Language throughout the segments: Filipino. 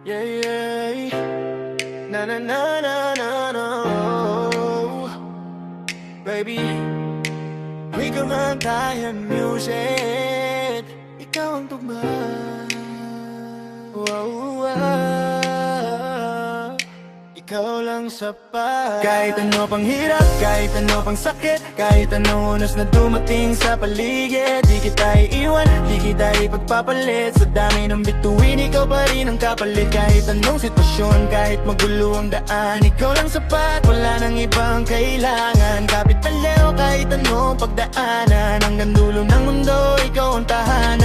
Yeah, yeah. Na na na na na na. Baby, we kumantayan music. Ikaw ang tugma. Wow, ikaw lang sapat. Kahit ano pang hirap, kahit ano pang sakit, kahit anong unos na dumating sa paligid, di kita iiwan, di kita ipagpapalit. Sa dami ng bituin, ikaw pa rin ang kapalit. Kahit anong sitwasyon, kahit magulo ang daan, ikaw lang sapat, wala nang ibang kailangan. Kapit paleo kahit anong pagdaanan, hanggang dulo ng mundo, ikaw ang tahanan.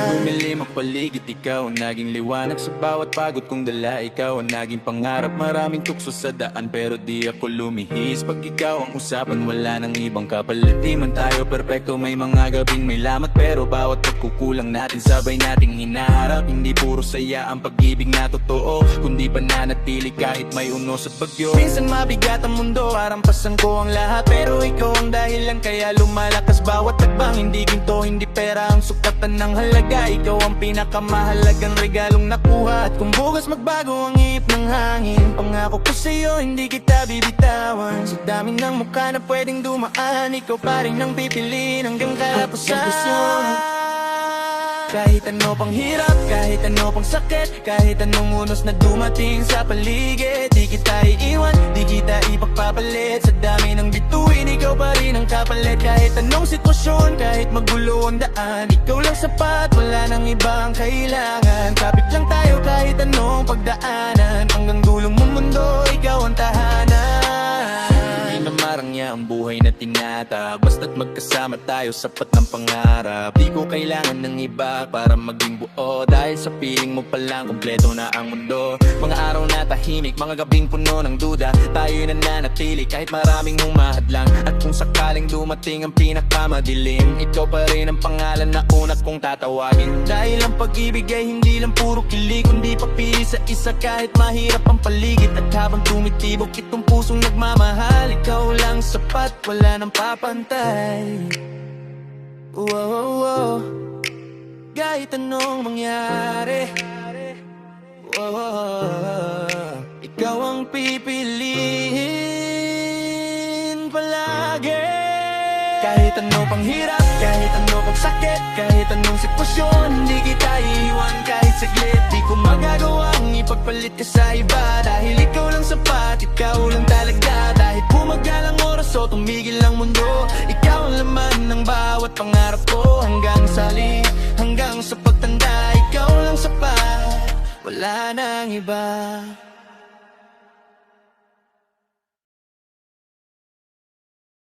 Kung bumilim ang paligid, ikaw ang naging liwanag. Sa bawat pagod kong dala, ikaw ang naging pangarap. Maraming tukso sa daan pero di ako lumihis. Pag ikaw ang usapan, wala nang ibang kapalit. Di man tayo perpekto, may mga gabing may lamat, pero bawat pagkukulang natin, sabay nating hinaharap. Hindi puro saya ang pag-ibig na totoo, kundi pananatili kahit may unos at bagyo. Minsan mabigat ang mundo, parang pasan ko ang lahat, pero ikaw ang dahilan kaya lumalakas bawat tagbang. Hindi ginto, hindi pera ang sukatan ng halaga, ikaw ang pinakamahalagang regalong nakuha. At kung bukas magbago ang ihip ng hangin, pangako ko sa'yo, hindi kita bibitawan. Sa dami ng mukha na pwedeng dumaan, ikaw pa rin ang pipiliin hanggang katapusan. Kahit ano pang hirap, kahit ano pang sakit, kahit anong unos na dumating sa paligid, di kita iiwan, di kita ipagpapalit. Sa dami ng bituin, ikaw pa rin ang kapalit. Kahit anong sitwasyon, kahit magulo ang daan, ikaw lang sapat, wala nang ibang kailangan. Kapit lang tayo kahit anong pagdaanan, hanggang dulong ng mundo, ikaw ang tahanan. Hindi na marangya ang buhay na tinatag, basta't magkasama tayo, sapat ng pangarap. Di ko kailangan ng iba para maging buo, dahil sa piling mo palang kompleto na ang mundo. Mga araw na tahimik, mga gabing puno ng duda, tayo'y nananatili kahit maraming humahadlang. At kung sakaling dumating ang pinakamadilim, ikaw pa rin ang pangalan na una kong tatawagin. Dahil ang pag-ibig ay hindi lang puro kilig, kundi papili sa isa kahit mahirap ang paligid. At habang tumitibok itong pusong nagmamahal, ikaw lang sapat, wala nang papantay. Wow, kahit anong mangyari, ikaw ang pipiliin palagi. Kahit ano pang hirap, kahit ano pang sakit, kahit anong sitwasyon, hindi kita iiwan kahit saglit. Di ko magagawang ipagpalit ka sa iba, dahil ikaw lang sapat, ikaw lang talaga. Dahil bumagal ang oras o tumigil ang mundo, ikaw ang laman ng bawat pangarap ko. Hanggang sa huli, hanggang sa pagtanda, ikaw lang sapat, wala nang iba.